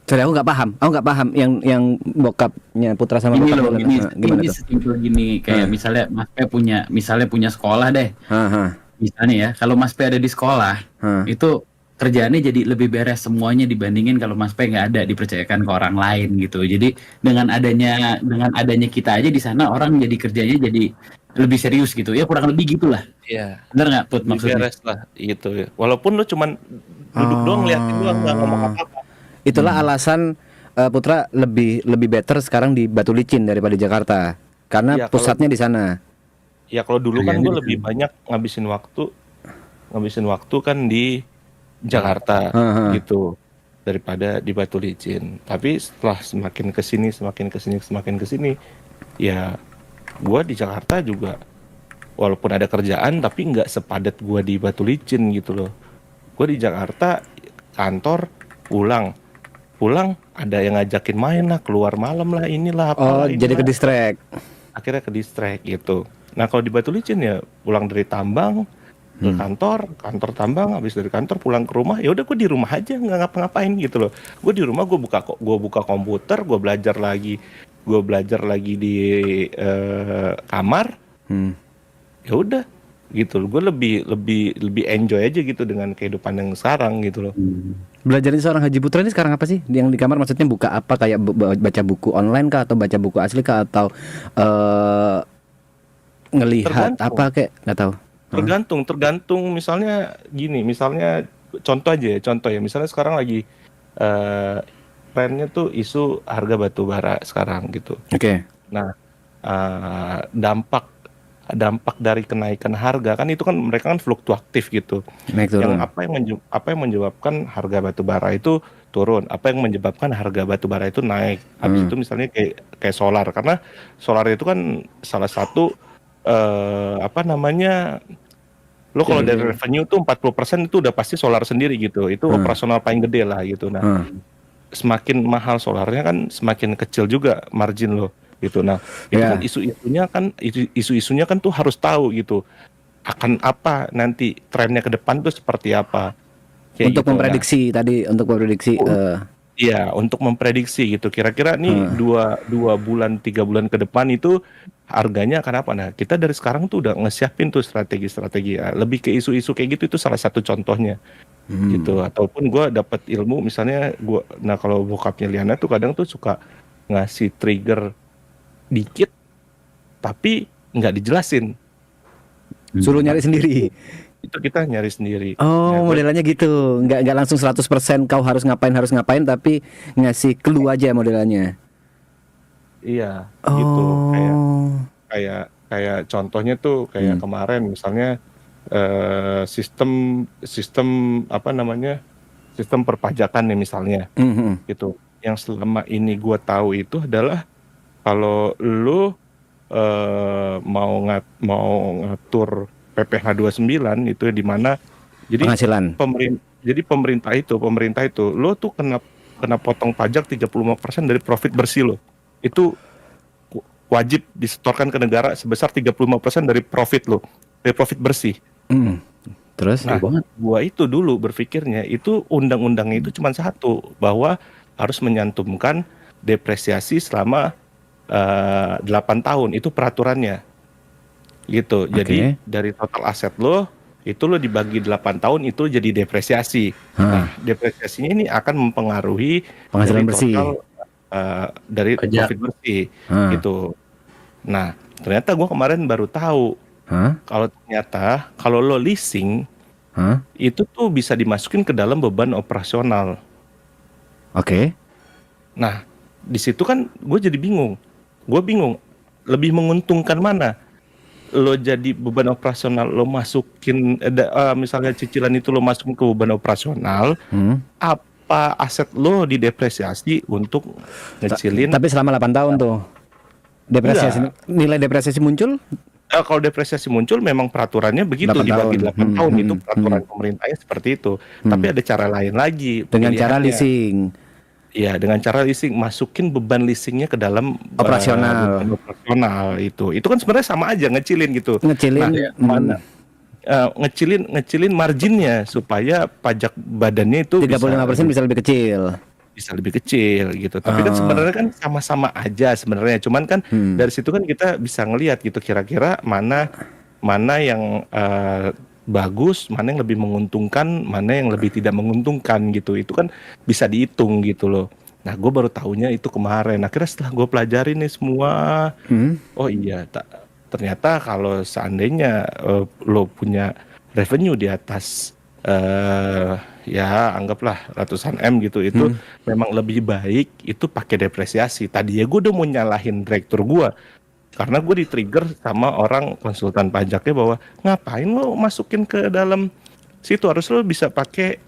Speaker 1: Sorry, aku nggak paham yang bokapnya Putra sama
Speaker 2: Ini
Speaker 1: bokapnya
Speaker 2: loh,
Speaker 1: gimana
Speaker 2: ini
Speaker 1: tuh?
Speaker 2: sesimpel gini, kayak misalnya punya sekolah deh. Misalnya ya, kalau Mas P ada di sekolah, itu kerjaannya jadi lebih beres semuanya dibandingin kalau Mas P nggak ada, dipercayakan ke orang lain gitu. Jadi dengan adanya kita aja di sana, orang jadi kerjanya jadi lebih serius gitu. Ya kurang lebih gitulah.
Speaker 3: Iya.
Speaker 2: Bener nggak, Put, maksudnya?
Speaker 3: Beres lah gitu ya. Walaupun lo cuman duduk doang, liatin doang, nggak ngomong apa-apa.
Speaker 1: Itulah alasan Putra lebih better sekarang di Batu Licin daripada di Jakarta. Karena
Speaker 3: Iya,
Speaker 1: pusatnya di sana.
Speaker 3: Ya kalau dulu kan
Speaker 2: Kayaknya
Speaker 3: gue
Speaker 2: gitu.
Speaker 3: lebih banyak ngabisin waktu kan di Jakarta gitu daripada di Batu Licin. Tapi setelah semakin kesini, ya gue di Jakarta juga walaupun ada kerjaan tapi nggak sepadat gue di Batu Licin gitu loh. Gue di Jakarta kantor pulang ada yang ngajakin main lah, keluar malam lah, inilah
Speaker 1: Oh,
Speaker 3: apalah,
Speaker 1: jadi ke distract.
Speaker 3: akhirnya ke distract gitu. Nah kalau di Batu Licin ya pulang dari tambang ke kantor tambang, habis dari kantor pulang ke rumah, ya udah gue di rumah aja nggak ngapa-ngapain gitu loh. Gue di rumah gue buka komputer, gue belajar lagi di kamar. Ya udah gitu loh. Gue lebih enjoy aja gitu dengan kehidupan yang sekarang gitu loh.
Speaker 1: Belajarin seorang Haji Putra ini sekarang apa sih? Yang di kamar maksudnya buka apa? Kayak baca buku online kah? Atau baca buku asli kah? Atau ngelihat
Speaker 3: Tergantung.
Speaker 1: apa kayak? Nggak tahu.
Speaker 3: Tergantung misalnya gini, contoh ya, misalnya sekarang lagi trennya tuh isu harga batu bara sekarang gitu.
Speaker 1: Oke.
Speaker 3: Nah, dampak dari kenaikan harga kan itu kan mereka kan fluktuatif gitu.
Speaker 1: Naik turun.
Speaker 3: Apa yang menyebabkan harga batu bara itu turun? Apa yang menyebabkan harga batu bara itu naik? Habis itu misalnya kayak solar, karena solar itu kan salah satu lo kalau dari revenue tuh 40% itu udah pasti solar sendiri gitu. Itu operasional paling gede lah gitu. Nah, semakin mahal solarnya kan semakin kecil juga margin lo gitu. Nah, itu kan isu-isunya kan tuh harus tahu gitu. Akan apa nanti trennya ke depan tuh seperti apa. Kayak
Speaker 1: Untuk
Speaker 3: gitu.
Speaker 1: memprediksi tadi, untuk memprediksi.
Speaker 3: Iya, untuk memprediksi gitu. Kira-kira nih 2 bulan 3 bulan ke depan itu harganya akan apa? Nah, kita dari sekarang tuh udah ngesiapin tuh strategi-strategi. Lebih ke isu-isu kayak gitu, itu salah satu contohnya. Gitu. Ataupun gue dapat ilmu misalnya kalau bokapnya Liana tuh kadang tuh suka ngasih trigger dikit tapi nggak dijelasin.
Speaker 1: Suruh nyari sendiri.
Speaker 3: Itu kita nyari sendiri.
Speaker 1: Oh, modelannya gitu. Nggak langsung 100% kau harus ngapain, tapi ngasih clue aja modelannya.
Speaker 3: Iya, gitu. Kayak contohnya tuh kayak kemarin misalnya sistem apa namanya? Sistem perpajakan nih misalnya. Gitu. Yang selama ini gua tahu itu adalah kalau lu mau ngatur PPh 29 itu di mana jadi
Speaker 1: Penghasilan.
Speaker 3: pemerintah itu lo tuh kena potong pajak 35% dari profit bersih lo. Itu wajib disetorkan ke negara sebesar 35% dari profit lo, dari profit bersih.
Speaker 1: Terus?
Speaker 3: Nah, gua itu dulu berpikirnya itu undang-undangnya itu cuma satu, bahwa harus menyantumkan depresiasi selama 8 tahun, itu peraturannya. Gitu. Jadi dari total aset lo itu lo dibagi 8 tahun itu jadi depresiasi. Nah, depresiasinya ini akan mempengaruhi
Speaker 1: Penghasilan
Speaker 3: dari
Speaker 1: bersih.
Speaker 3: total dari
Speaker 2: Pajak.
Speaker 3: profit bersih
Speaker 1: Hah.
Speaker 3: gitu. Nah, ternyata gue kemarin baru tahu
Speaker 1: Hah?
Speaker 3: kalau ternyata kalau lo leasing
Speaker 1: Hah?
Speaker 3: itu tuh bisa dimasukin ke dalam beban operasional.
Speaker 1: Oke.
Speaker 3: Nah, di situ kan gue jadi bingung. Gue bingung, lebih menguntungkan mana? Lo jadi beban operasional, lo masukin, misalnya cicilan itu lo masukin ke beban operasional, apa aset lo didepresiasi untuk ngecilin?
Speaker 1: Tapi selama 8 tahun tuh depresiasi,
Speaker 3: Enggak.
Speaker 1: nilai depresiasi muncul
Speaker 3: Kalau depresiasi muncul memang peraturannya begitu
Speaker 1: 8
Speaker 3: dibagi
Speaker 1: tahun.
Speaker 3: 8 tahun itu peraturan pemerintahnya seperti itu. Tapi ada cara lain lagi
Speaker 1: dengan cara
Speaker 3: pilihannya.
Speaker 1: leasing.
Speaker 3: Iya, dengan cara leasing, masukin beban leasingnya ke dalam
Speaker 1: Operasional.
Speaker 3: beban operasional itu. Itu kan sebenarnya sama aja ngecilin gitu.
Speaker 1: Ngecilin,
Speaker 3: Mana ngecilin marginnya supaya pajak badannya itu
Speaker 1: 35% bisa lebih kecil.
Speaker 3: bisa lebih kecil gitu. Tapi kan sebenarnya kan sama-sama aja sebenarnya. Cuman kan dari situ kan kita bisa ngelihat gitu kira-kira mana yang bagus, mana yang lebih menguntungkan, mana yang lebih tidak menguntungkan gitu. Itu kan bisa dihitung gitu loh. Nah, gue baru tahunya itu kemarin. Akhirnya setelah gue pelajari nih semua, oh iya, ternyata kalau seandainya lo punya revenue di atas ya anggaplah ratusan M gitu, itu memang lebih baik itu pakai depresiasi. Tadi ya gue udah mau nyalahin direktur gue karena gue di-trigger sama orang konsultan pajaknya bahwa ngapain lo masukin ke dalam situ, harus lo bisa pakai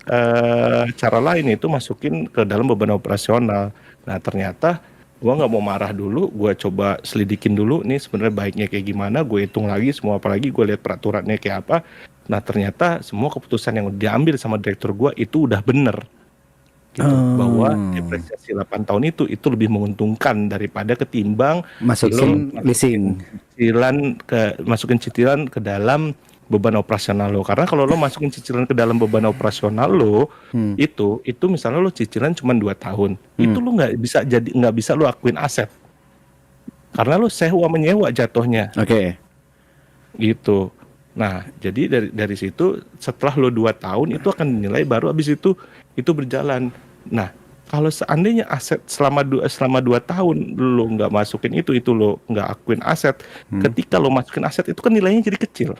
Speaker 3: cara lain, itu masukin ke dalam beban operasional. Nah ternyata gue nggak mau marah dulu, gue coba selidikin dulu nih sebenarnya baiknya kayak gimana, gue hitung lagi semua, apalagi gue lihat peraturannya kayak apa. Nah ternyata semua keputusan yang diambil sama direktur gue itu udah bener gitu, bahwa depresiasi 8 tahun itu lebih menguntungkan daripada ketimbang
Speaker 1: Masukin
Speaker 3: lo
Speaker 1: leasing.
Speaker 3: masukin cicilan ke dalam beban operasional lo. Karena kalau lo masukin cicilan ke dalam beban operasional lo, itu misalnya lo cicilan cuma 2 tahun, itu lo nggak bisa lo akuin aset karena lo sewa menyewa jatuhnya
Speaker 1: Oke.
Speaker 3: gitu. Nah, jadi dari situ setelah lo 2 tahun itu akan dinilai, baru habis itu berjalan. Nah, kalau seandainya aset selama 2 tahun lo nggak masukin itu lo nggak akuin aset, ketika lo masukin aset itu kan nilainya jadi kecil,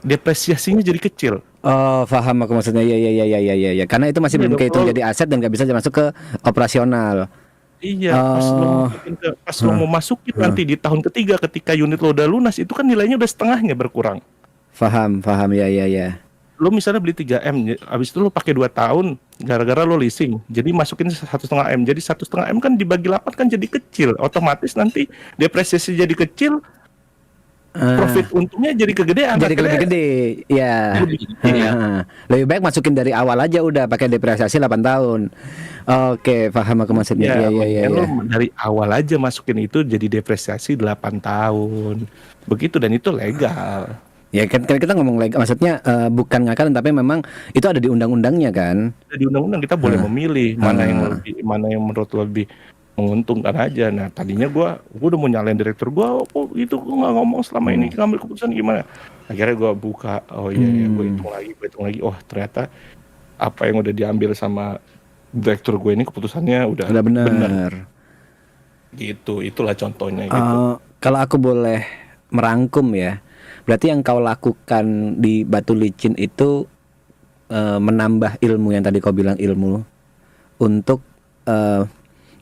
Speaker 3: depresiasinya jadi kecil.
Speaker 1: Oh, paham aku maksudnya. Ya. Karena itu masih
Speaker 3: Iya
Speaker 1: belum
Speaker 3: dong,
Speaker 1: kehitung jadi aset dan nggak bisa masuk ke operasional.
Speaker 3: Iya, pas lo mau masukin nanti di tahun ketiga ketika unit lo udah lunas, itu kan nilainya udah setengahnya berkurang.
Speaker 1: Paham. Ya.
Speaker 3: Lo misalnya beli 3M, habis itu lo pakai 2 tahun gara-gara lo leasing, jadi masukin 1,5 M, jadi 1,5 M kan dibagi 8 kan jadi kecil, otomatis nanti depresiasi jadi kecil, profit untungnya jadi kegedean.
Speaker 1: Jadi lebih gede. Ya. Lebih baik masukin dari awal aja udah pakai depresiasi 8 tahun. Oke, paham aku maksudnya. Iya.
Speaker 3: Lo dari awal aja masukin itu jadi depresiasi 8 tahun. Begitu, dan itu legal.
Speaker 1: Ya kan kita ngomong lagi, maksudnya bukan ngakalan tapi memang itu ada di undang-undangnya kan.
Speaker 3: Di undang-undang kita boleh memilih mana yang menurut lo lebih menguntungkan aja. Nah tadinya gue udah mau nyalain direktur gue, oh itu gue nggak ngomong selama ini ngambil keputusan gimana. Akhirnya gue buka, oh iya gue hitung lagi, oh ternyata apa yang udah diambil sama direktur gue ini keputusannya udah benar. Gitu, itulah contohnya gitu.
Speaker 1: Kalau aku boleh merangkum ya, berarti yang kau lakukan di Batu Licin itu menambah ilmu yang tadi kau bilang, ilmu untuk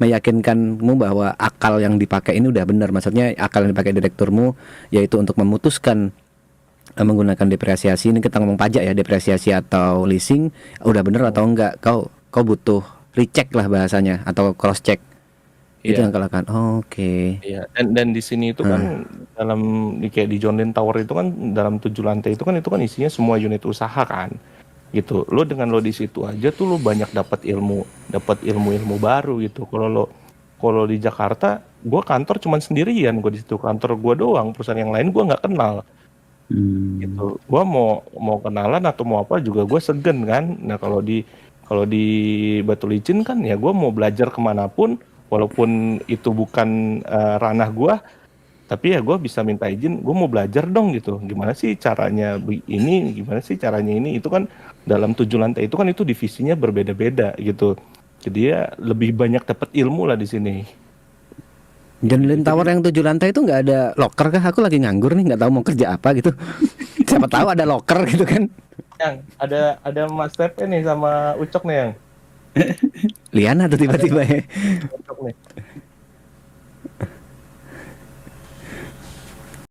Speaker 1: meyakinkanmu bahwa akal yang dipakai ini udah benar. Maksudnya akal yang dipakai direkturmu yaitu untuk memutuskan menggunakan depresiasi. Ini kita ngomong pajak ya, depresiasi atau leasing udah benar atau enggak. Kau butuh recheck lah bahasanya, atau cross check. Itu yang kau lakukan. Oke.
Speaker 3: Iya, dan di sini itu kan dalam kayak di John Lynn Tower itu kan dalam 7 lantai itu kan isinya semua unit usaha kan. Gitu. Lo dengan lo di situ aja tuh lo banyak dapat ilmu baru gitu. Kalau di Jakarta, gue kantor cuman sendirian, gue di situ kantor gue doang, perusahaan yang lain gue nggak kenal. Gitu. Gue mau kenalan atau mau apa juga gue segen kan. Nah kalau di Batu Licin kan ya gue mau belajar kemanapun, walaupun itu bukan ranah gue, Tapi ya gue bisa minta izin, gue mau belajar dong gitu. Gimana sih caranya ini, gimana sih caranya ini. Itu kan dalam 7 lantai itu kan itu divisinya berbeda-beda gitu. Jadi ya lebih banyak dapat ilmu lah di sini.
Speaker 1: John Lynn Tower yang 7 lantai itu nggak ada locker kah? Aku lagi nganggur nih, nggak tahu mau kerja apa gitu. Siapa tahu ada locker gitu kan?
Speaker 3: Yang ada Mas Tepe nih sama Ucok nih yang.
Speaker 1: Liana tuh tiba-tiba ya.